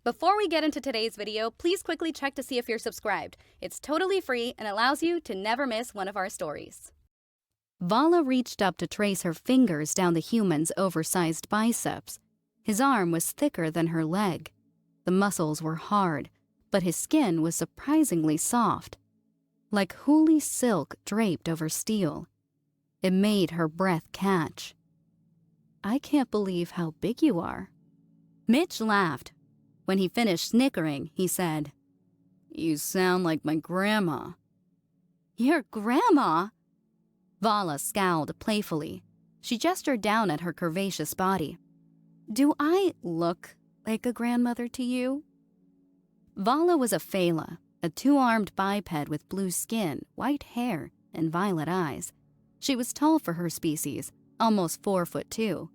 Before we get into today's video, please quickly check to see if you're subscribed. It's totally free and allows you to never miss one of our stories. Vala reached up to trace her fingers down the human's oversized biceps. His arm was thicker than her leg. The muscles were hard, but his skin was surprisingly soft, like woolly silk draped over steel. It made her breath catch. "I can't believe how big you are." Mitch laughed. When he finished snickering, he said, "You sound like my grandma." "Your grandma?" Vala scowled playfully. She gestured down at her curvaceous body. "Do I look like a grandmother to you?" Vala was a phala, a two-armed biped with blue skin, white hair, and violet eyes. She was tall for her species, almost 4'2".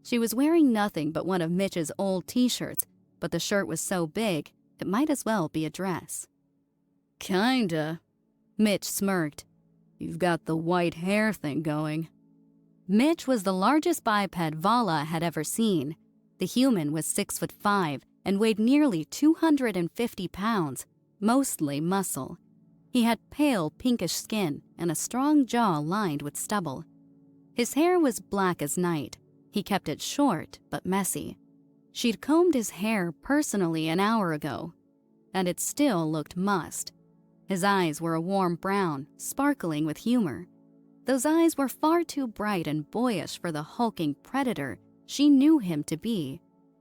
She was wearing nothing but one of Mitch's old t-shirts, but the shirt was so big, it might as well be a dress. "Kinda," Mitch smirked. "You've got the white hair thing going." Mitch was the largest biped Vala had ever seen. The human was 6'5" and weighed nearly 250 pounds, mostly muscle. He had pale pinkish skin and a strong jaw lined with stubble. His hair was black as night. He kept it short but messy. She'd combed his hair personally an hour ago, and it still looked mussed. His eyes were a warm brown, sparkling with humor. Those eyes were far too bright and boyish for the hulking predator she knew him to be.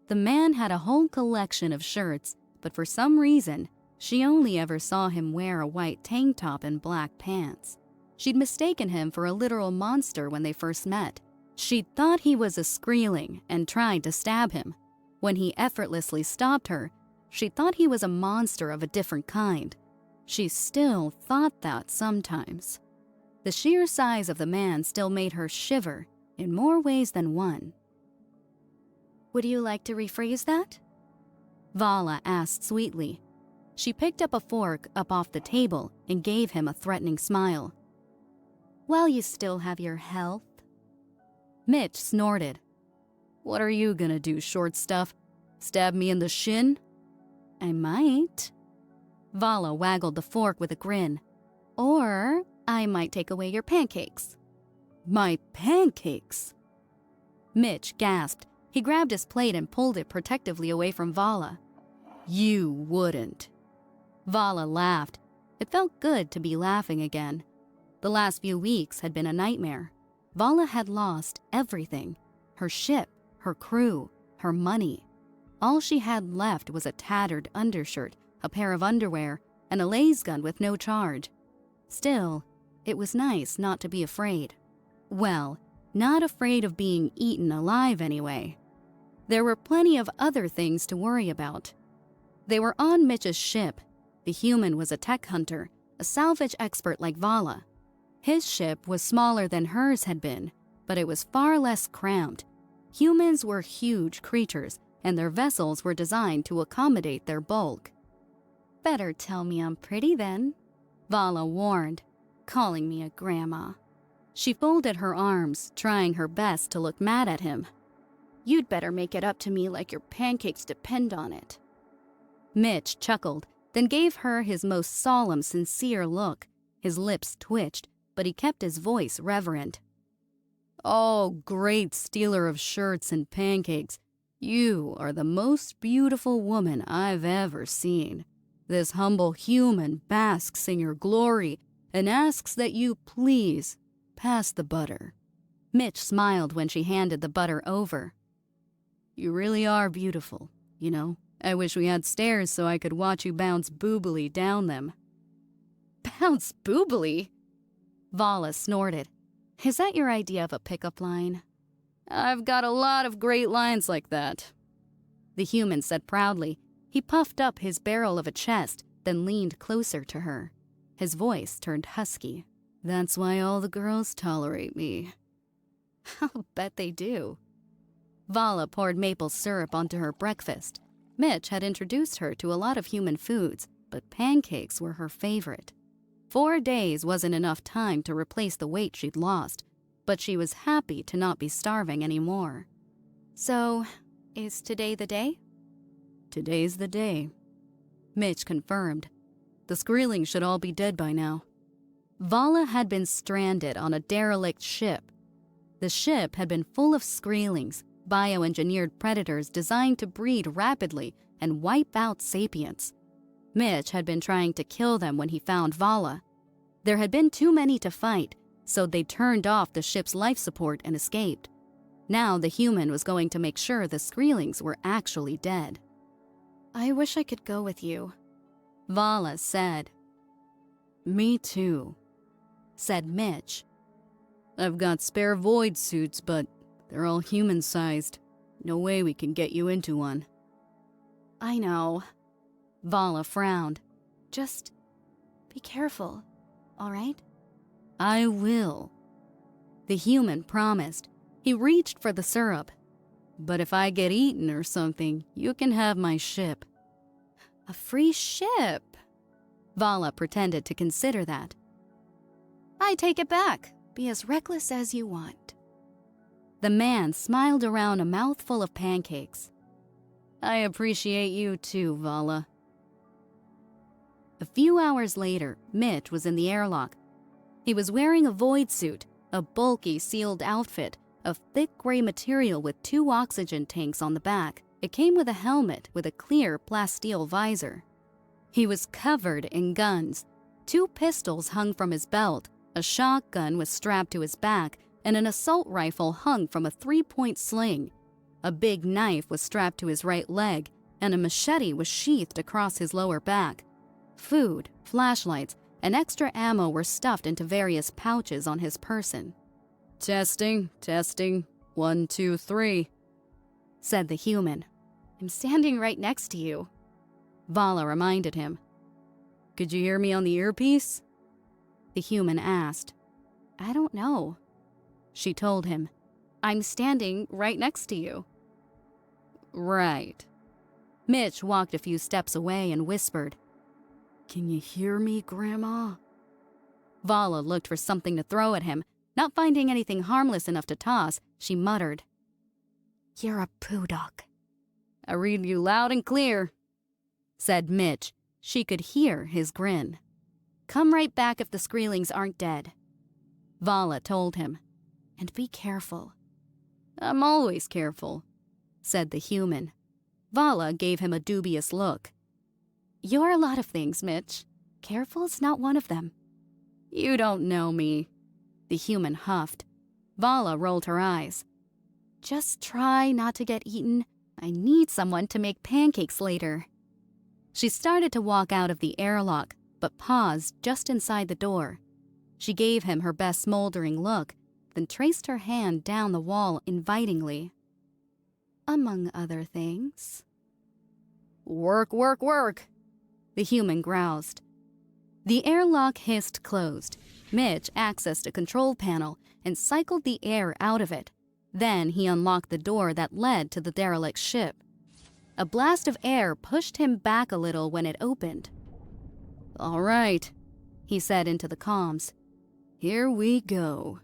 The man had a whole collection of shirts, but for some reason, she only ever saw him wear a white tank top and black pants. She'd mistaken him for a literal monster when they first met. She'd thought he was a Skreeling and tried to stab him. When he effortlessly stopped her, she thought he was a monster of a different kind. She still thought that sometimes. The sheer size of the man still made her shiver in more ways than one. "Would you like to rephrase that?" Vala asked sweetly. She picked up a fork up off the table and gave him a threatening smile. "While you still have your health." Mitch snorted. "What are you gonna do, short stuff? Stab me in the shin?" "I might." Vala waggled the fork with a grin. "Or I might take away your pancakes." "My pancakes?" Mitch gasped. He grabbed his plate and pulled it protectively away from Vala. "You wouldn't." Vala laughed. It felt good to be laughing again. The last few weeks had been a nightmare. Vala had lost everything. Her ship, her crew, her money. All she had left was a tattered undershirt, a pair of underwear, and a laser gun with no charge. Still, it was nice not to be afraid. Well, not afraid of being eaten alive anyway. There were plenty of other things to worry about. They were on Mitch's ship. The human was a tech hunter, a salvage expert like Vala. His ship was smaller than hers had been, but it was far less cramped. Humans were huge creatures, and their vessels were designed to accommodate their bulk. "Better tell me I'm pretty then," Vala warned, calling me a grandma. She folded her arms, trying her best to look mad at him. "You'd better make it up to me like your pancakes depend on it." Mitch chuckled, then gave her his most solemn, sincere look. His lips twitched, but he kept his voice reverent. "Oh, great stealer of shirts and pancakes, you are the most beautiful woman I've ever seen. This humble human basks in your glory and asks that you please pass the butter." Mitch smiled when she handed the butter over. "You really are beautiful, you know. I wish we had stairs so I could watch you bounce boobily down them." "Bounce boobily?" Vala snorted. "Is that your idea of a pickup line?" "I've got a lot of great lines like that," the human said proudly. He puffed up his barrel of a chest, then leaned closer to her. His voice turned husky. "That's why all the girls tolerate me." "I'll bet they do." Vala poured maple syrup onto her breakfast. Mitch had introduced her to a lot of human foods, but pancakes were her favorite. 4 days wasn't enough time to replace the weight she'd lost, but she was happy to not be starving anymore. "So, is today the day?" Today's the day, Mitch confirmed. The Skrulings should all be dead by now. Vala had been stranded on a derelict ship. The ship had been full of Skrulings, bioengineered predators designed to breed rapidly and wipe out sapients. Mitch had been trying to kill them when he found Vala. There had been too many to fight, so they turned off the ship's life support and escaped. Now the human was going to make sure the Skrulings were actually dead. I wish I could go with you, Vala said. Me too, said Mitch. I've got spare void suits, but they're all human-sized. No way we can get you into one. I know. Vala frowned. Just be careful, all right? I will. The human promised. He reached for the syrup. But if I get eaten or something, you can have my ship. A free ship? Vala pretended to consider that. I take it back. Be as reckless as you want. The man smiled around a mouthful of pancakes. I appreciate you too, Vala. A few hours later, Mitch was in the airlock. He was wearing a void suit, a bulky sealed outfit of thick gray material with 2 oxygen tanks on the back. It came with a helmet with a clear plasteel visor. He was covered in guns. 2 pistols hung from his belt, a shotgun was strapped to his back, and an assault rifle hung from a 3-point sling. A big knife was strapped to his right leg, and a machete was sheathed across his lower back. Food, flashlights, and extra ammo were stuffed into various pouches on his person. Testing, 1, 2, 3, said the human. I'm standing right next to you, Vala reminded him. Could you hear me on the earpiece? The human asked. I don't know, she told him. I'm standing right next to you. Right. Mitch walked a few steps away and whispered, Can you hear me, Grandma? Vala looked for something to throw at him. Not finding anything harmless enough to toss, she muttered, You're a poo dog. I read you loud and clear, said Mitch. She could hear his grin. Come right back if the Skrulings aren't dead, Vala told him. And be careful. I'm always careful, said the human. Vala gave him a dubious look. You're a lot of things, Mitch. Careful's not one of them. You don't know me, the human huffed. Vala rolled her eyes. Just try not to get eaten. I need someone to make pancakes later. She started to walk out of the airlock, but paused just inside the door. She gave him her best smoldering look, then traced her hand down the wall invitingly. Among other things. Work, work, work, the human groused. The airlock hissed closed. Mitch accessed a control panel and cycled the air out of it. Then he unlocked the door that led to the derelict ship. A blast of air pushed him back a little when it opened. All right, he said into the comms. Here we go.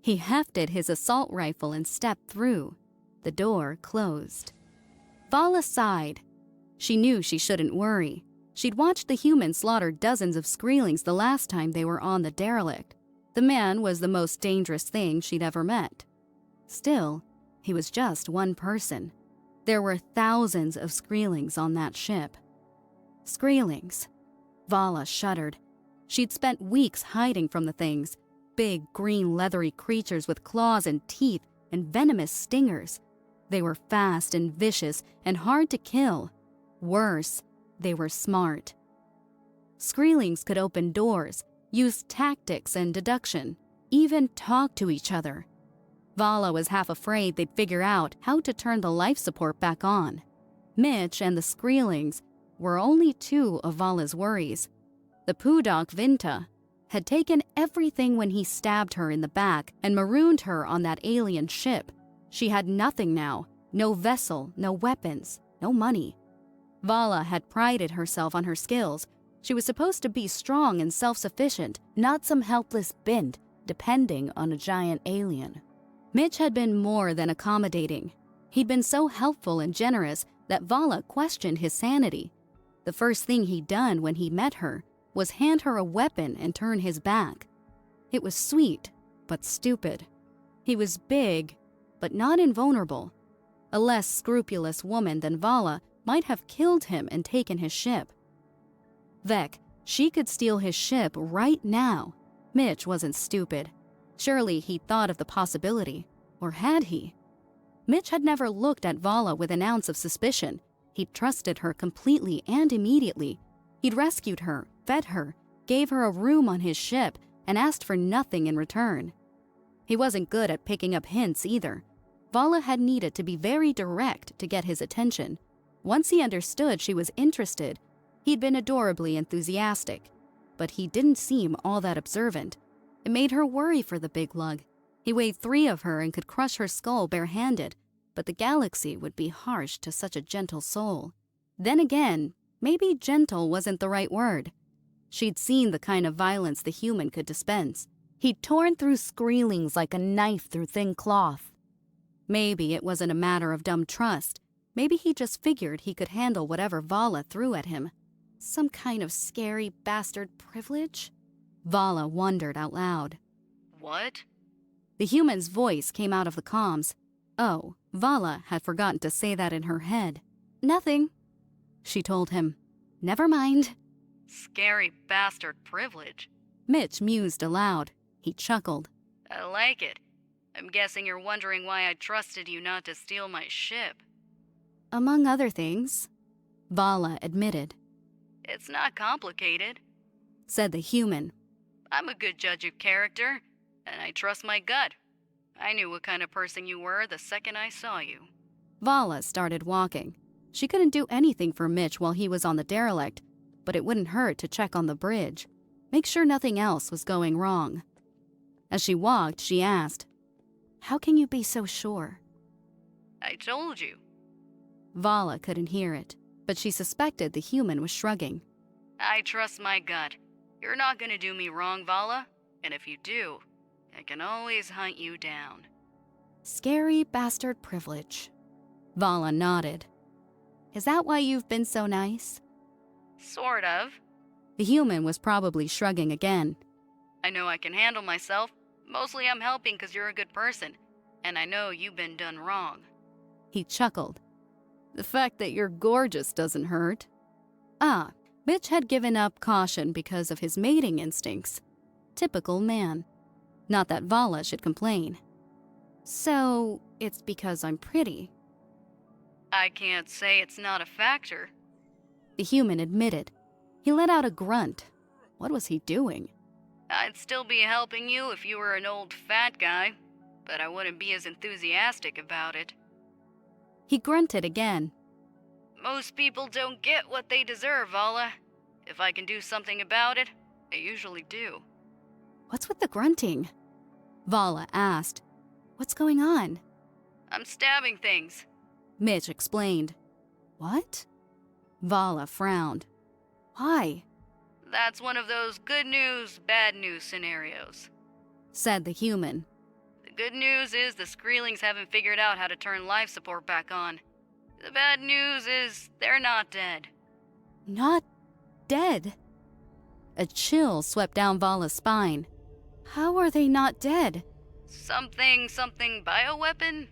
He hefted his assault rifle and stepped through. The door closed. Vala sighed. She knew she shouldn't worry. She'd watched the human slaughter dozens of Skrulings the last time they were on the derelict. The man was the most dangerous thing she'd ever met. Still, he was just one person. There were thousands of Skrulings on that ship. Skrulings. Vala shuddered. She'd spent weeks hiding from the things. Big, green, leathery creatures with claws and teeth and venomous stingers. They were fast and vicious and hard to kill. Worse, they were smart. Skrulings could open doors, use tactics and deduction, even talk to each other. Vala was half afraid they'd figure out how to turn the life support back on. Mitch and the Skrulings were only 2 of Vala's worries. The Pudok Vinta had taken everything when he stabbed her in the back and marooned her on that alien ship. She had nothing now, no vessel, no weapons, no money. Vala had prided herself on her skills. She was supposed to be strong and self-sufficient, not some helpless bint depending on a giant alien. Mitch had been more than accommodating. He'd been so helpful and generous that Vala questioned his sanity. The first thing he'd done when he met her was hand her a weapon and turn his back. It was sweet, but stupid. He was big, but not invulnerable. A less scrupulous woman than Vala might have killed him and taken his ship. Vec, she could steal his ship right now. Mitch wasn't stupid. Surely he'd thought of the possibility. Or had he? Mitch had never looked at Vala with an ounce of suspicion. He'd trusted her completely and immediately. He'd rescued her, fed her, gave her a room on his ship, and asked for nothing in return. He wasn't good at picking up hints either. Vala had needed to be very direct to get his attention. Once he understood she was interested, he'd been adorably enthusiastic. But he didn't seem all that observant. It made her worry for the big lug. He weighed 3 of her and could crush her skull barehanded, but the galaxy would be harsh to such a gentle soul. Then again, maybe gentle wasn't the right word. She'd seen the kind of violence the human could dispense. He'd torn through Skreelings like a knife through thin cloth. Maybe it wasn't a matter of dumb trust. Maybe he just figured he could handle whatever Vala threw at him. Some kind of scary bastard privilege? Vala wondered out loud. What? The human's voice came out of the comms. Oh, Vala had forgotten to say that in her head. Nothing, she told him. Never mind. Scary bastard privilege. Mitch mused aloud. He chuckled. I like it. I'm guessing you're wondering why I trusted you not to steal my ship. Among other things, Vala admitted. It's not complicated, said the human. I'm a good judge of character, and I trust my gut. I knew what kind of person you were the second I saw you. Vala started walking. She couldn't do anything for Mitch while he was on the derelict, but it wouldn't hurt to check on the bridge, make sure nothing else was going wrong. As she walked, she asked, "How can you be so sure?" I told you. Vala couldn't hear it, but she suspected the human was shrugging. I trust my gut. You're not gonna do me wrong, Vala, and if you do, I can always hunt you down. Scary bastard privilege. Vala nodded. Is that why you've been so nice? Sort of. The human was probably shrugging again. I know I can handle myself. Mostly I'm helping because you're a good person, and I know you've been done wrong. He chuckled. The fact that you're gorgeous doesn't hurt. Ah, Mitch had given up caution because of his mating instincts. Typical man. Not that Vala should complain. So, it's because I'm pretty. I can't say it's not a factor. The human admitted. He let out a grunt. What was he doing? I'd still be helping you if you were an old fat guy, but I wouldn't be as enthusiastic about it. He grunted again. Most people don't get what they deserve, Vala. If I can do something about it, I usually do. What's with the grunting? Vala asked. What's going on? I'm stabbing things. Mitch explained. What? Vala frowned. Why? That's one of those good news, bad news scenarios, said the human. The good news is the Skreelings haven't figured out how to turn life support back on. The bad news is they're not dead. Not dead? A chill swept down Vala's spine. How are they not dead? Something bioweapon?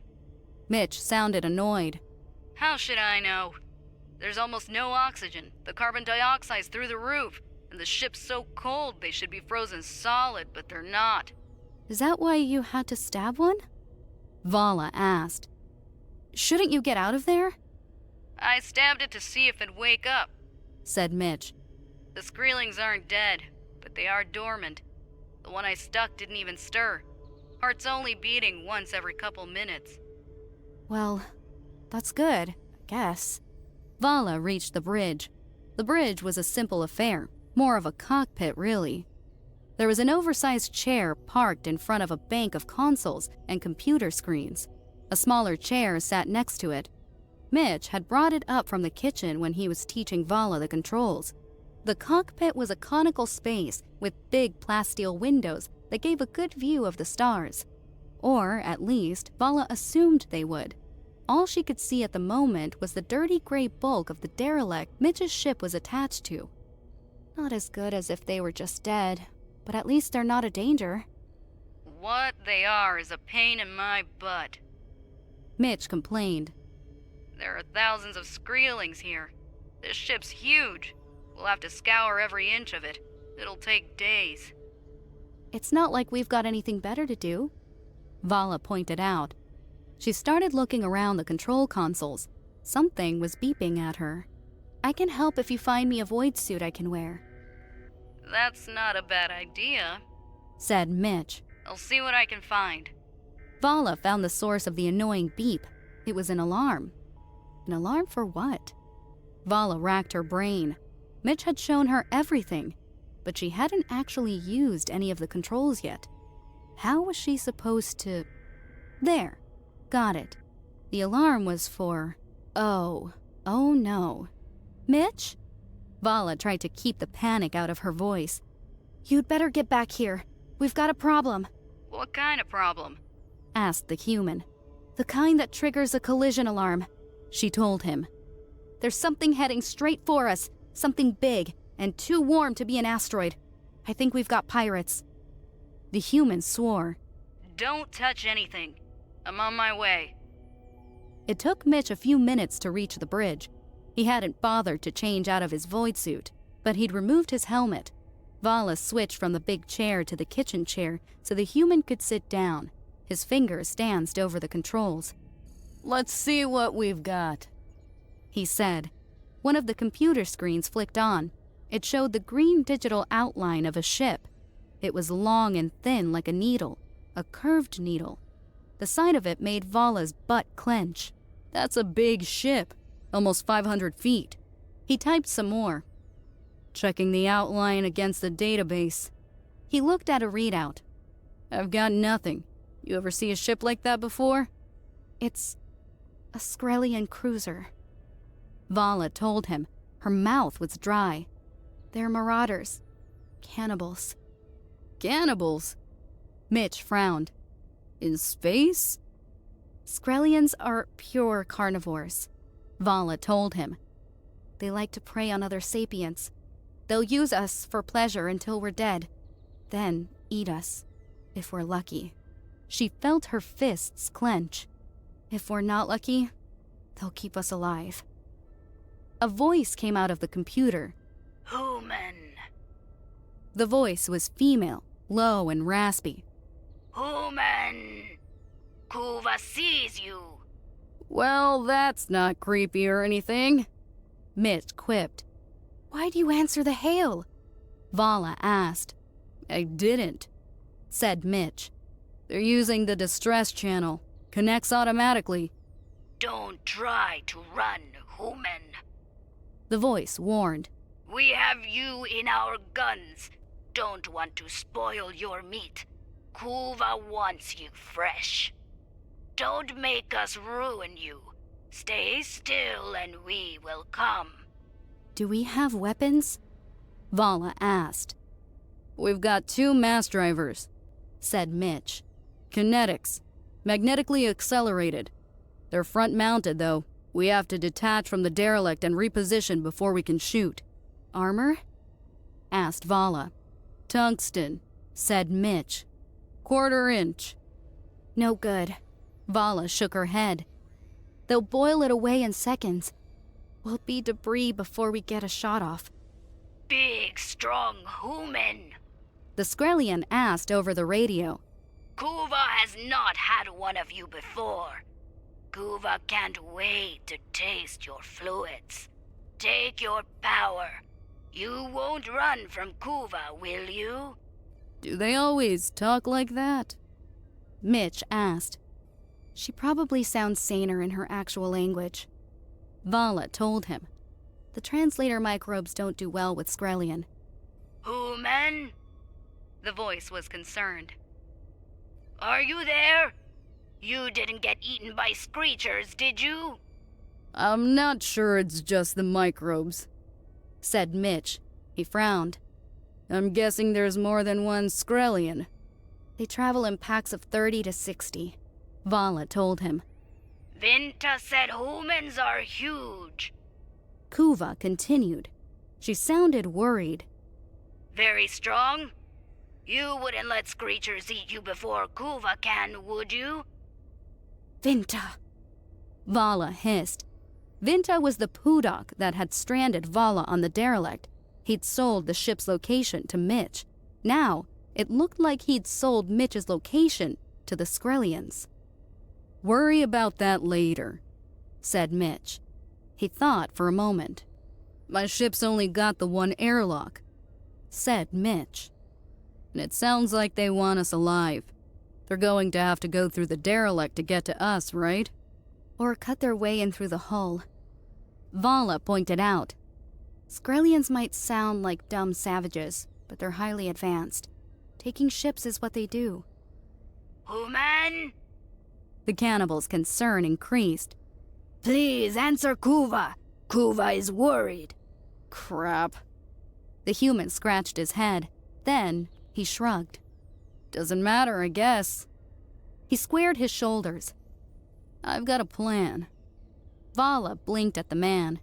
Mitch sounded annoyed. How should I know? There's almost no oxygen. The carbon dioxide's through the roof. And the ship's so cold they should be frozen solid, but they're not. Is that why you had to stab one? Vala asked. Shouldn't you get out of there? I stabbed it to see if it'd wake up, said Mitch. The Skreelings aren't dead, but they are dormant. The one I stuck didn't even stir. Heart's only beating once every couple minutes. Well, that's good, I guess. Vala reached the bridge. The bridge was a simple affair. More of a cockpit, really. There was an oversized chair parked in front of a bank of consoles and computer screens. A smaller chair sat next to it. Mitch had brought it up from the kitchen when he was teaching Vala the controls. The cockpit was a conical space with big plasteel windows that gave a good view of the stars. Or, at least, Vala assumed they would. All she could see at the moment was the dirty gray bulk of the derelict Mitch's ship was attached to. Not as good as if they were just dead, but at least they're not a danger. What they are is a pain in my butt, Mitch complained. There are thousands of Skreelings here. This ship's huge. We'll have to scour every inch of it. It'll take days. It's not like we've got anything better to do, Vala pointed out. She started looking around the control consoles. Something was beeping at her. I can help if you find me a void suit I can wear. That's not a bad idea, said Mitch. I'll see what I can find. Vala found the source of the annoying beep. It was an alarm. An alarm for what? Vala racked her brain. Mitch had shown her everything, but she hadn't actually used any of the controls yet. How was she supposed to... There. Got it. The alarm was for... Oh no. Mitch? Vala tried to keep the panic out of her voice. You'd better get back here. We've got a problem. What kind of problem? Asked the human. The kind that triggers a collision alarm, she told him. There's something heading straight for us. Something big and too warm to be an asteroid. I think we've got pirates. The human swore. Don't touch anything. I'm on my way. It took Mitch a few minutes to reach the bridge. He hadn't bothered to change out of his void suit, but he'd removed his helmet. Vala switched from the big chair to the kitchen chair so the human could sit down. His fingers danced over the controls. Let's see what we've got, he said. One of the computer screens flicked on. It showed the green digital outline of a ship. It was long and thin like a needle, a curved needle. The sight of it made Vala's butt clench. That's a big ship, almost 500 feet. He typed some more. Checking the outline against the database. He looked at a readout. I've got nothing. You ever see a ship like that before? It's a Skrelian cruiser. Vala told him. Her mouth was dry. They're marauders. Cannibals. Cannibals? Mitch frowned. In space? Skrelians are pure carnivores, Vala told him. They like to prey on other sapients. They'll use us for pleasure until we're dead. Then eat us, if we're lucky. She felt her fists clench. If we're not lucky, they'll keep us alive. A voice came out of the computer. Human. The voice was female, low and raspy. Human. Kuva sees you. Well, that's not creepy or anything, Mitch quipped. Why'd you answer the hail? Vala asked. I didn't, said Mitch. They're using the distress channel. Connects automatically. Don't try to run, human. The voice warned. We have you in our guns. Don't want to spoil your meat. Kuva wants you fresh. Don't make us ruin you. Stay still and we will come. Do we have weapons? Vala asked. We've got 2 mass drivers, said Mitch. Kinetics. Magnetically accelerated. They're front-mounted, though. We have to detach from the derelict and reposition before we can shoot. Armor? Asked Vala. Tungsten, said Mitch. 1/4 inch. No good. Vala shook her head. They'll boil it away in seconds. We'll be debris before we get a shot off. Big, strong human. The Skrelian asked over the radio. Kuva has not had one of you before. Kuva can't wait to taste your fluids. Take your power. You won't run from Kuva, will you? Do they always talk like that? Mitch asked. She probably sounds saner in her actual language. Vala told him. The translator microbes don't do well with Skrelian. Human? The voice was concerned. Are you there? You didn't get eaten by screechers, did you? I'm not sure it's just the microbes, said Mitch. He frowned. I'm guessing there's more than one Skrelian. They travel in packs of 30 to 60, Vala told him. Vinta said humans are huge. Kuva continued. She sounded worried. Very strong? You wouldn't let screechers eat you before Kuva can, would you? Vinta, Vala hissed. Vinta was the Pudok that had stranded Vala on the derelict. He'd sold the ship's location to Mitch. Now, it looked like he'd sold Mitch's location to the Skrellians. "Worry about that later," said Mitch. He thought for a moment. "My ship's only got the one airlock," said Mitch. "And it sounds like they want us alive. They're going to have to go through the derelict to get to us, right? Or cut their way in through the hull," Vala pointed out. "Skrellians might sound like dumb savages, but they're highly advanced. Taking ships is what they do." Human? The cannibal's concern increased. Please answer Kuva. Kuva is worried. Crap. The human scratched his head. Then he shrugged. "Doesn't matter, I guess." He squared his shoulders. "I've got a plan." Vala blinked at the man.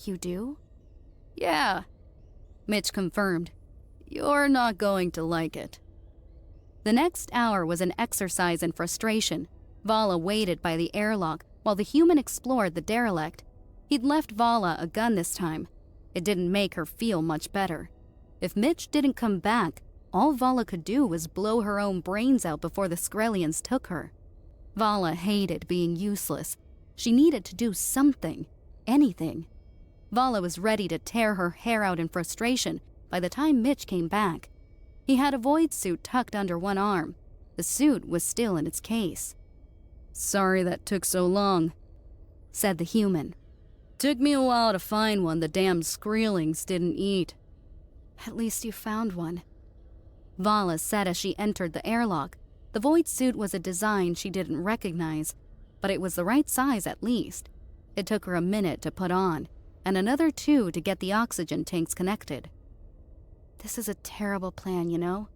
"You do?" "Yeah," Mitch confirmed. "You're not going to like it." The next hour was an exercise in frustration. Vala waited by the airlock while the human explored the derelict. He'd left Vala a gun this time. It didn't make her feel much better. If Mitch didn't come back, all Vala could do was blow her own brains out before the Skrellians took her. Vala hated being useless. She needed to do something, anything. Vala was ready to tear her hair out in frustration by the time Mitch came back. He had a void suit tucked under one arm. The suit was still in its case. "Sorry that took so long," said the human. "Took me a while to find one the damn Skrellings didn't eat." "At least you found one," Vala said as she entered the airlock. The void suit was a design she didn't recognize, but it was the right size at least. It took her a minute to put on, and another 2 to get the oxygen tanks connected. "This is a terrible plan, you know."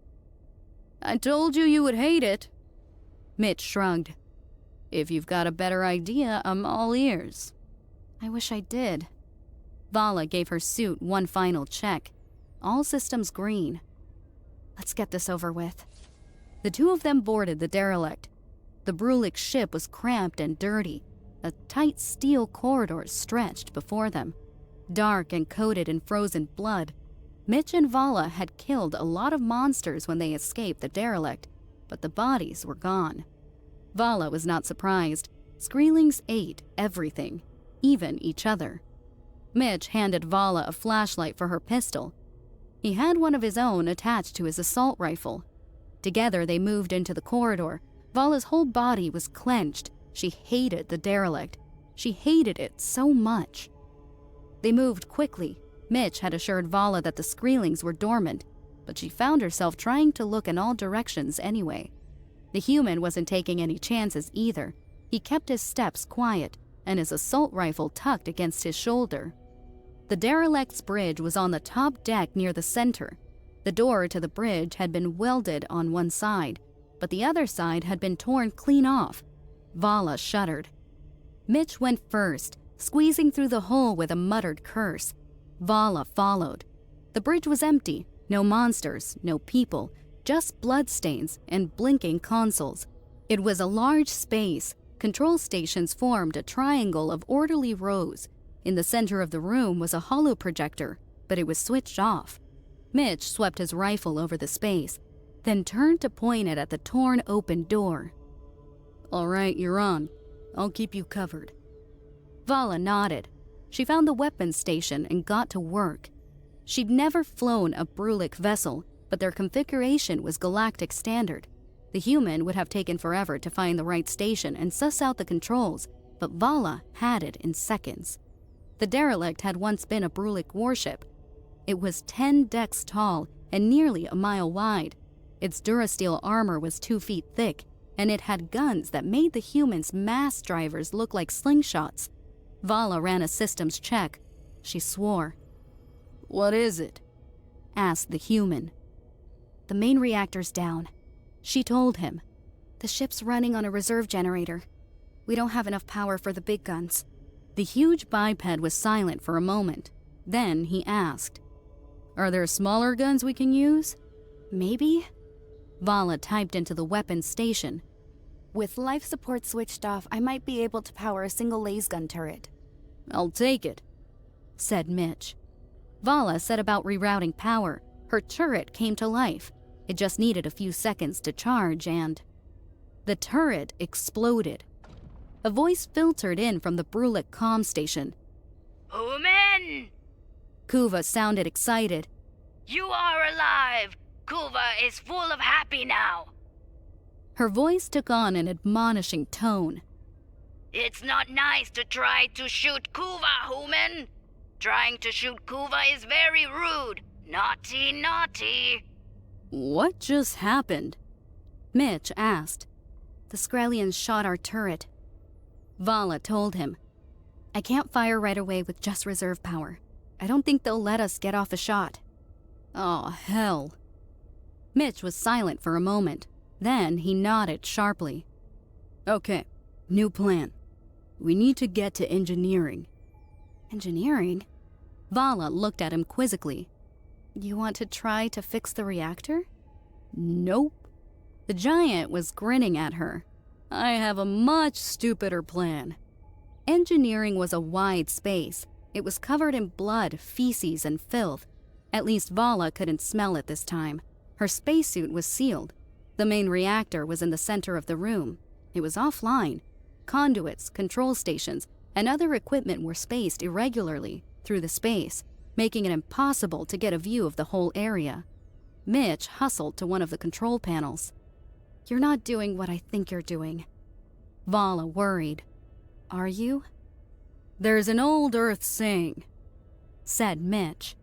"I told you you would hate it." Mitch shrugged. "If you've got a better idea, I'm all ears." "I wish I did." Vala gave her suit one final check. All systems green. "Let's get this over with." The two of them boarded the derelict. The Brulik ship was cramped and dirty. A tight steel corridor stretched before them, dark and coated in frozen blood. Mitch and Vala had killed a lot of monsters when they escaped the derelict, but the bodies were gone. Vala was not surprised. Skrellings ate everything, even each other. Mitch handed Vala a flashlight for her pistol. He had one of his own attached to his assault rifle. Together they moved into the corridor. Vala's whole body was clenched. She hated the derelict. She hated it so much. They moved quickly. Mitch had assured Vala that the Skrellings were dormant, but she found herself trying to look in all directions anyway. The human wasn't taking any chances either. He kept his steps quiet and his assault rifle tucked against his shoulder. The derelict's bridge was on the top deck near the center. The door to the bridge had been welded on one side, but the other side had been torn clean off. Vala shuddered. Mitch went first, squeezing through the hole with a muttered curse. Vala followed. The bridge was empty. No monsters, no people, just bloodstains and blinking consoles. It was a large space. Control stations formed a triangle of orderly rows. In the center of the room was a holo projector, but it was switched off. Mitch swept his rifle over the space, then turned to point it at the torn open door. "All right, you're on. I'll keep you covered." Vala nodded. She found the weapons station and got to work. She'd never flown a Brulik vessel, but their configuration was galactic standard. The human would have taken forever to find the right station and suss out the controls, but Vala had it in seconds. The derelict had once been a Brulik warship. It was 10 decks tall and nearly a mile wide. Its durasteel armor was 2 feet thick, and it had guns that made the humans' mass drivers look like slingshots. Vala ran a systems check. She swore. "What is it?" asked the human. "The main reactor's down," she told him. "The ship's running on a reserve generator. We don't have enough power for the big guns. The huge biped was silent for a moment. Then he asked, "Are there smaller guns we can use?" "Maybe." Vala typed into the weapons station. "With life support switched off, I might be able to power a single laser gun turret." "I'll take it," said Mitch. Vala set about rerouting power. Her turret came to life. It just needed a few seconds to charge and... the turret exploded. A voice filtered in from the Brulik comm station. "Human! Kuva sounded excited. You are alive! Kuva is full of happy now! Her voice took on an admonishing tone. It's not nice to try to shoot Kuva, human! Trying to shoot Kuva is very rude! Naughty, naughty!" "What just happened?" Mitch asked. "The Skrellians shot our turret." Vala told him. "I can't fire right away with just reserve power. I don't think they'll let us get off a shot." "Oh, hell." Mitch was silent for a moment. Then he nodded sharply. "Okay, new plan. We need to get to engineering." "Engineering?" Vala looked at him quizzically. "You want to try to fix the reactor?" "Nope." The giant was grinning at her. "I have a much stupider plan." Engineering was a wide space. It was covered in blood, feces, and filth. At least Vala couldn't smell it this time. Her spacesuit was sealed. The main reactor was in the center of the room. It was offline. Conduits, control stations, and other equipment were spaced irregularly through the space, making it impossible to get a view of the whole area. Mitch hustled to one of the control panels. "You're not doing what I think you're doing." Vala worried. "Are you?" "There's an old Earth saying," said Mitch.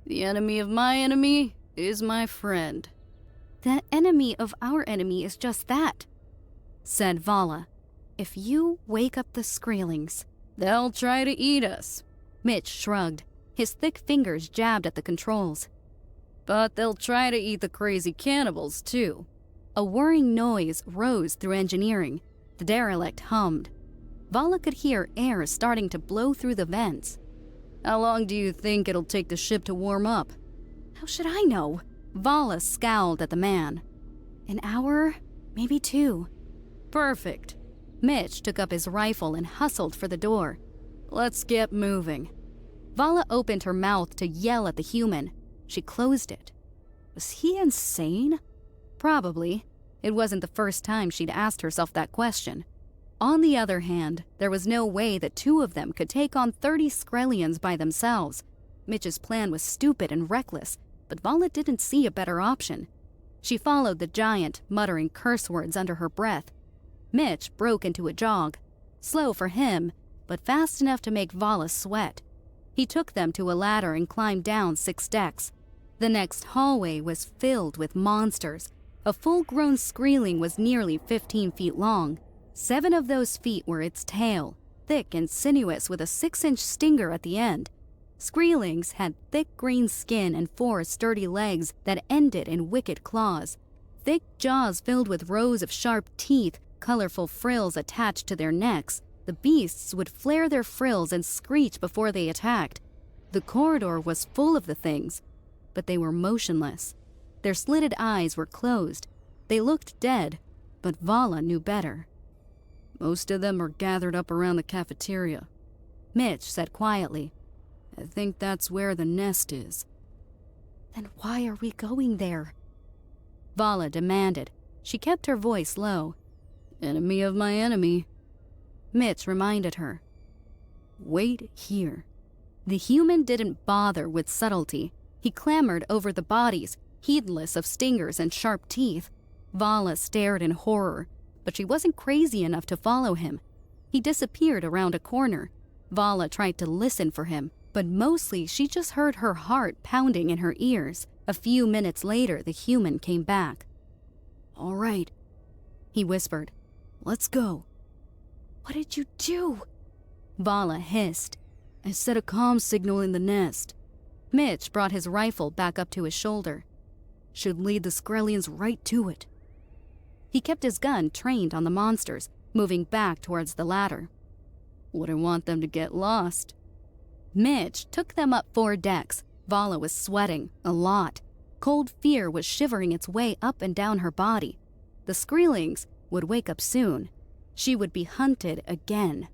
"The enemy of my enemy is my friend." "The enemy of our enemy is just that," said Vala. "If you wake up the Skrellings..." "They'll try to eat us." Mitch shrugged. His thick fingers jabbed at the controls. "But they'll try to eat the crazy cannibals, too." A whirring noise rose through engineering. The derelict hummed. Vala could hear air starting to blow through the vents. "How long do you think it'll take the ship to warm up?" "How should I know?" Vala scowled at the man. "An hour, maybe 2. "Perfect." Mitch took up his rifle and hustled for the door. "Let's get moving." Vala opened her mouth to yell at the human. She closed it. Was he insane? Probably. It wasn't the first time she'd asked herself that question. On the other hand, there was no way that 2 of them could take on 30 Skrellians by themselves. Mitch's plan was stupid and reckless, but Vala didn't see a better option. She followed the giant, muttering curse words under her breath. Mitch broke into a jog. Slow for him, but fast enough to make Vala sweat. He took them to a ladder and climbed down 6 decks. The next hallway was filled with monsters. A full-grown Skrelling was nearly 15 feet long. 7 of those feet were its tail, thick and sinuous with a 6-inch stinger at the end. Skrellings had thick green skin and 4 sturdy legs that ended in wicked claws. Thick jaws filled with rows of sharp teeth, colorful frills attached to their necks. The beasts would flare their frills and screech before they attacked. The corridor was full of the things, but they were motionless. Their slitted eyes were closed. They looked dead, but Vala knew better. "Most of them are gathered up around the cafeteria," Mitch said quietly. "I think that's where the nest is." "Then why are we going there?" Vala demanded. She kept her voice low. "Enemy of my enemy," Mitch reminded her. "Wait here." The human didn't bother with subtlety. He clambered over the bodies, heedless of stingers and sharp teeth. Vala stared in horror, but she wasn't crazy enough to follow him. He disappeared around a corner. Vala tried to listen for him, but mostly she just heard her heart pounding in her ears. A few minutes later, the human came back. "All right," he whispered. "Let's go." "What did you do?" Vala hissed. "I set a comm signal in the nest." Mitch brought his rifle back up to his shoulder. "Should lead the Skrellians right to it." He kept his gun trained on the monsters, moving back towards the ladder. Wouldn't want them to get lost. Mitch took them up 4 decks. Vala was sweating a lot. Cold fear was shivering its way up and down her body. The Skreelings would wake up soon. She would be hunted again.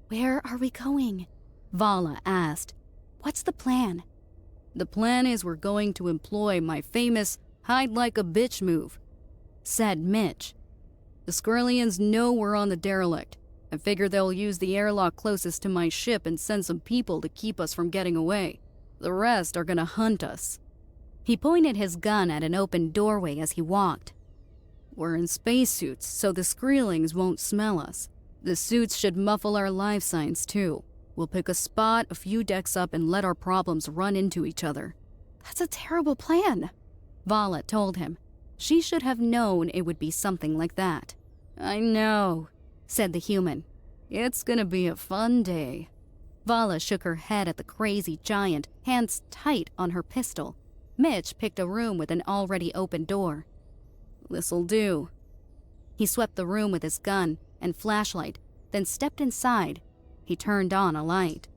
Where are we going? Vala asked. What's the plan? The plan is we're going to employ my famous hide-like-a-bitch move, said Mitch. The Skreelians know we're on the derelict. I figure they'll use the airlock closest to my ship and send some people to keep us from getting away. The rest are gonna hunt us. He pointed his gun at an open doorway as he walked. We're in spacesuits, so the Skreelings won't smell us. The suits should muffle our life signs, too. We'll pick a spot a few decks up and let our problems run into each other. That's a terrible plan, Vala told him. She should have known it would be something like that. I know, said the human. It's gonna be a fun day. Vala shook her head at the crazy giant, hands tight on her pistol. Mitch picked a room with an already open door. This'll do. He swept the room with his gun and flashlight, then stepped inside. He turned on a light.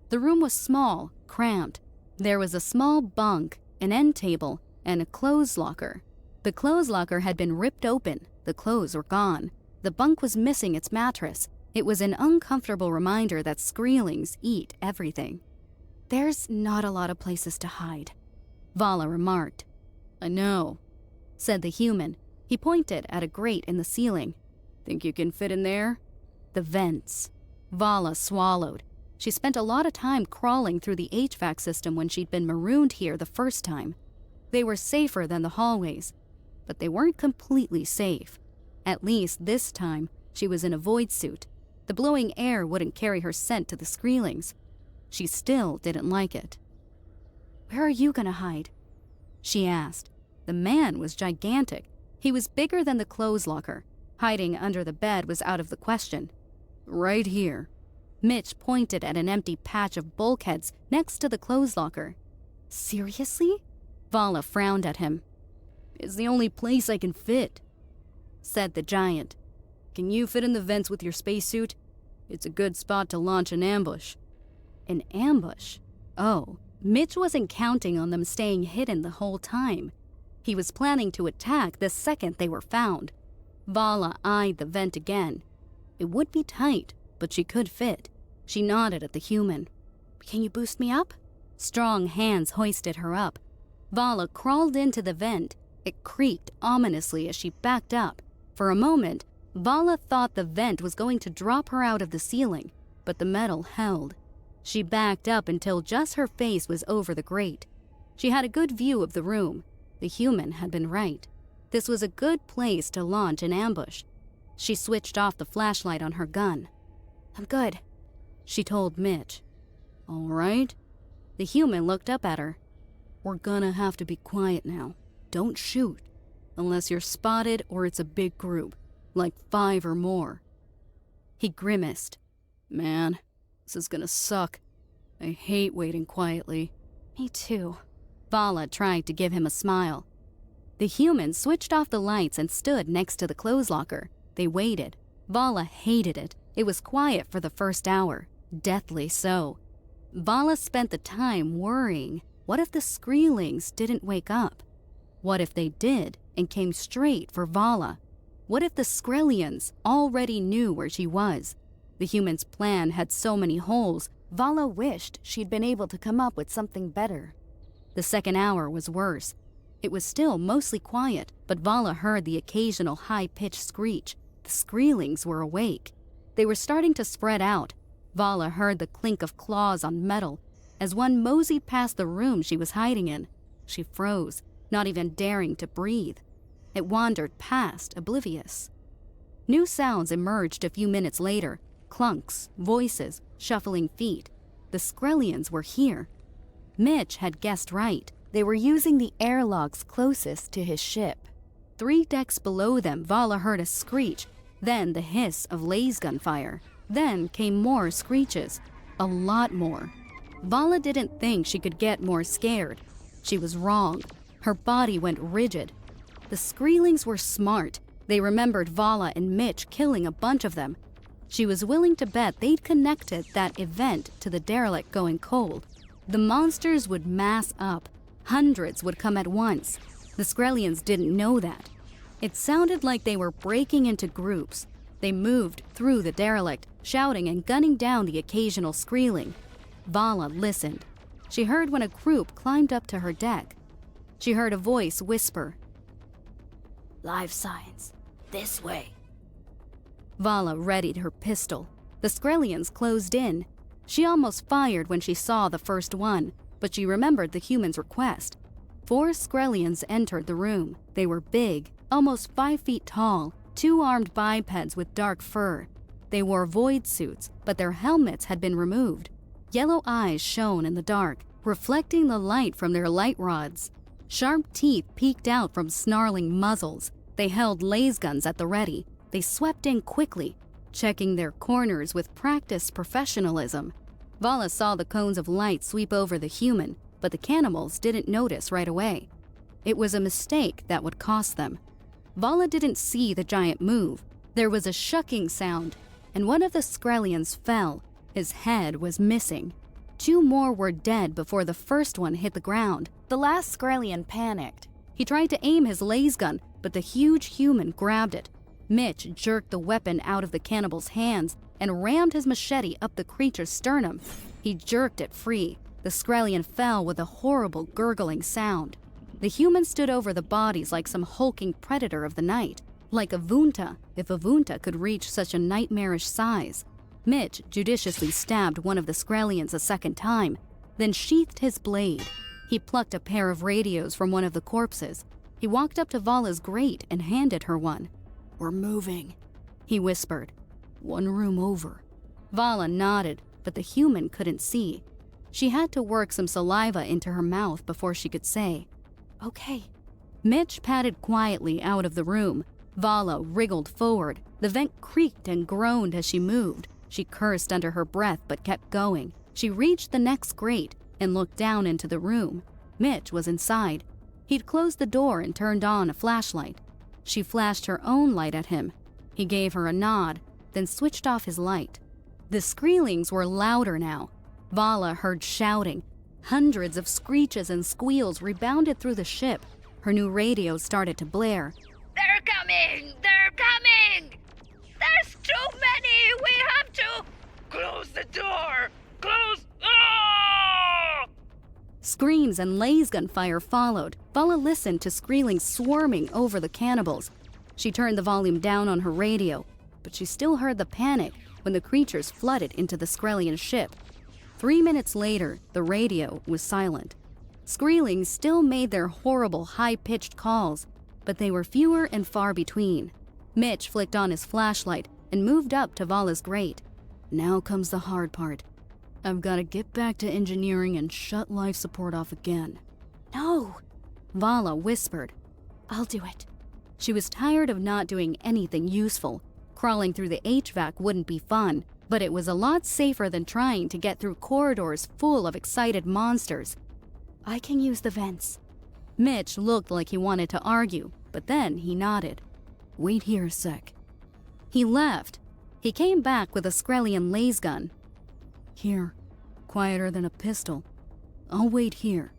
The room was small, cramped. There was a small bunk, an end table, and a clothes locker. The clothes locker had been ripped open. The clothes were gone. The bunk was missing its mattress. It was an uncomfortable reminder that Skreelings eat everything. There's not a lot of places to hide, Vala remarked. I know, said the human. He pointed at a grate in the ceiling. Think you can fit in there? The vents. Vala swallowed. She spent a lot of time crawling through the HVAC system when she'd been marooned here the first time. They were safer than the hallways, but they weren't completely safe. At least this time, she was in a void suit. The blowing air wouldn't carry her scent to the Skreelings. She still didn't like it. Where are you gonna hide? She asked. The man was gigantic. He was bigger than the clothes locker. Hiding under the bed was out of the question. Right here. Mitch pointed at an empty patch of bulkheads next to the clothes locker. Seriously? Vala frowned at him. It's the only place I can fit, said the giant. Can you fit in the vents with your spacesuit? It's a good spot to launch an ambush. An ambush? Oh, Mitch wasn't counting on them staying hidden the whole time. He was planning to attack the second they were found. Vala eyed the vent again. It would be tight, but she could fit. She nodded at the human. Can you boost me up? Strong hands hoisted her up. Vala crawled into the vent. It creaked ominously as she backed up. For a moment, Vala thought the vent was going to drop her out of the ceiling, but the metal held. She backed up until just her face was over the grate. She had a good view of the room. The human had been right. This was a good place to launch an ambush. She switched off the flashlight on her gun. I'm good, she told Mitch. All right. The human looked up at her. We're gonna have to be quiet now. Don't shoot, unless you're spotted or it's a big group, like 5 or more. He grimaced. Man, this is gonna suck. I hate waiting quietly. Me too. Vala tried to give him a smile. The human switched off the lights and stood next to the clothes locker. They waited. Vala hated it. It was quiet for the first hour, deathly so. Vala spent the time worrying. What if the Skreelings didn't wake up? What if they did and came straight for Vala? What if the Skreelians already knew where she was? The human's plan had so many holes, Vala wished she'd been able to come up with something better. The second hour was worse. It was still mostly quiet, but Vala heard the occasional high-pitched screech. The Skreelings were awake. They were starting to spread out. Vala heard the clink of claws on metal. As one moseyed past the room she was hiding in, she froze, not even daring to breathe. It wandered past, oblivious. New sounds emerged a few minutes later. Clunks, voices, shuffling feet. The Skreelians were here. Mitch had guessed right. They were using the airlocks closest to his ship. 3 decks below them, Vala heard a screech, then the hiss of laser gun fire. Then came more screeches, a lot more. Vala didn't think she could get more scared. She was wrong. Her body went rigid. The Skreelings were smart. They remembered Vala and Mitch killing a bunch of them. She was willing to bet they'd connected that event to the derelict going cold. The monsters would mass up. Hundreds would come at once. The Skrellians didn't know that. It sounded like they were breaking into groups. They moved through the derelict, shouting and gunning down the occasional skrelling. Vala listened. She heard when a group climbed up to her deck. She heard a voice whisper, Life signs. This way. Vala readied her pistol. The Skrellians closed in. She almost fired when she saw the first one, but she remembered the human's request. 4 Skrellians entered the room. They were big, almost 5 feet tall, 2 armed bipeds with dark fur. They wore void suits, but their helmets had been removed. Yellow eyes shone in the dark, reflecting the light from their light rods. Sharp teeth peeked out from snarling muzzles. They held laser guns at the ready. They swept in quickly, checking their corners with practiced professionalism. Vala saw the cones of light sweep over the human, but the cannibals didn't notice right away. It was a mistake that would cost them. Vala didn't see the giant move. There was a shucking sound, and one of the Skrellians fell. His head was missing. 2 more were dead before the first one hit the ground. The last Skrellian panicked. He tried to aim his laser gun, but the huge human grabbed it. Mitch jerked the weapon out of the cannibal's hands and rammed his machete up the creature's sternum. He jerked it free. The Skrellian fell with a horrible gurgling sound. The human stood over the bodies like some hulking predator of the night, like a Vunta, if a Vunta could reach such a nightmarish size. Mitch judiciously stabbed one of the Skrellians a second time, then sheathed his blade. He plucked a pair of radios from one of the corpses. He walked up to Vala's grate and handed her one. We're moving, he whispered. 1 room over. Vala nodded, but the human couldn't see. She had to work some saliva into her mouth before she could say, Okay. Mitch padded quietly out of the room. Vala wriggled forward. The vent creaked and groaned as she moved. She cursed under her breath but kept going. She reached the next grate and looked down into the room. Mitch was inside. He'd closed the door and turned on a flashlight. She flashed her own light at him. He gave her a nod, then switched off his light. The skrellings were louder now. Vala heard shouting. Hundreds of screeches and squeals rebounded through the ship. Her new radio started to blare. They're coming! They're coming! There's too many! We have to... Close the door! Close... Ah! Screams and laser gun fire followed. Vala listened to skrellings swarming over the cannibals. She turned the volume down on her radio, but she still heard the panic when the creatures flooded into the Skrellian ship. 3 minutes later, the radio was silent. Skrellings still made their horrible high-pitched calls, but they were fewer and far between. Mitch flicked on his flashlight and moved up to Vala's grate. Now comes the hard part. I've got to get back to engineering and shut life support off again. No, Vala whispered. I'll do it. She was tired of not doing anything useful. Crawling through the HVAC wouldn't be fun, but it was a lot safer than trying to get through corridors full of excited monsters. I can use the vents. Mitch looked like he wanted to argue, but then he nodded. Wait here a sec. He left. He came back with a Skrellian laser gun. Here, quieter than a pistol. I'll wait here.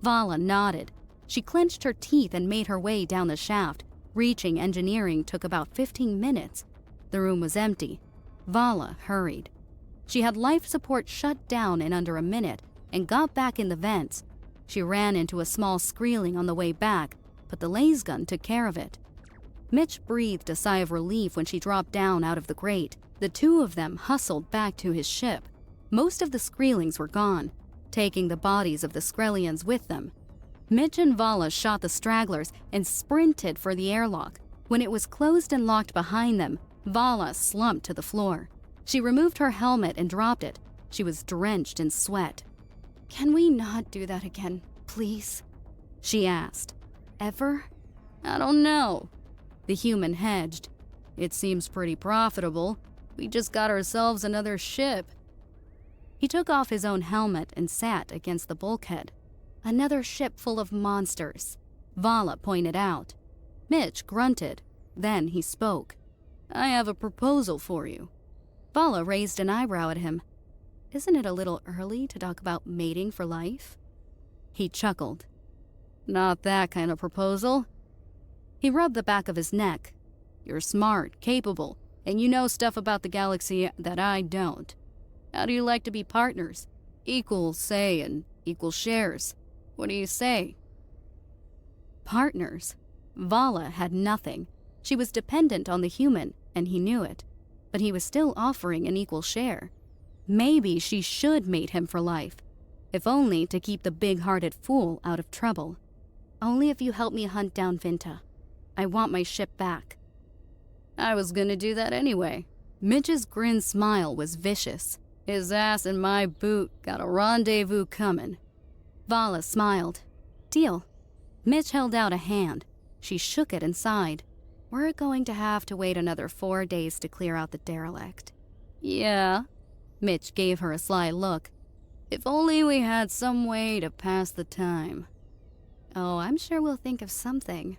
Vala nodded. She clenched her teeth and made her way down the shaft. Reaching engineering took about 15 minutes. The room was empty. Vala hurried. She had life support shut down in under a minute and got back in the vents. She ran into a small skrelling on the way back, but the laser gun took care of it. Mitch breathed a sigh of relief when she dropped down out of the grate. The 2 of them hustled back to his ship. Most of the skrellings were gone, taking the bodies of the Skrellians with them. Mitch and Vala shot the stragglers and sprinted for the airlock. When it was closed and locked behind them, Vala slumped to the floor. She removed her helmet and dropped it. She was drenched in sweat. Can we not do that again, please? She asked. Ever? I don't know. The human hedged. It seems pretty profitable. We just got ourselves another ship. He took off his own helmet and sat against the bulkhead. Another ship full of monsters, Vala pointed out. Mitch grunted. Then he spoke. I have a proposal for you. Vala raised an eyebrow at him. Isn't it a little early to talk about mating for life? He chuckled. Not that kind of proposal. He rubbed the back of his neck. You're smart, capable, and you know stuff about the galaxy that I don't. How do you like to be partners? Equal say and equal shares. What do you say? Partners? Vala had nothing. She was dependent on the human, and he knew it. But he was still offering an equal share. Maybe she should mate him for life, if only to keep the big-hearted fool out of trouble. Only if you help me hunt down Vinta. I want my ship back. I was gonna do that anyway. Mitch's grin smile was vicious. His ass in my boot got a rendezvous coming. Vala smiled. Deal. Mitch held out a hand. She shook it and sighed. We're going to have to wait another 4 days to clear out the derelict. Yeah. Mitch gave her a sly look. If only we had some way to pass the time. Oh, I'm sure we'll think of something.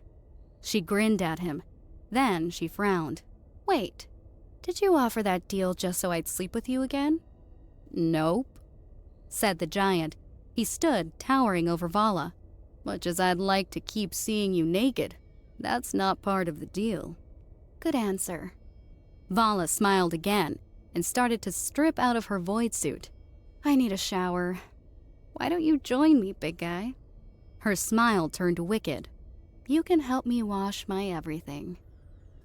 She grinned at him. Then she frowned. Wait, did you offer that deal just so I'd sleep with you again? Nope, said the giant. He stood towering over Vala. Much as I'd like to keep seeing you naked, that's not part of the deal. Good answer. Vala smiled again and started to strip out of her void suit. I need a shower. Why don't you join me, big guy? Her smile turned wicked. You can help me wash my everything.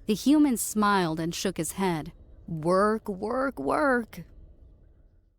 The human smiled and shook his head. Work, work, work.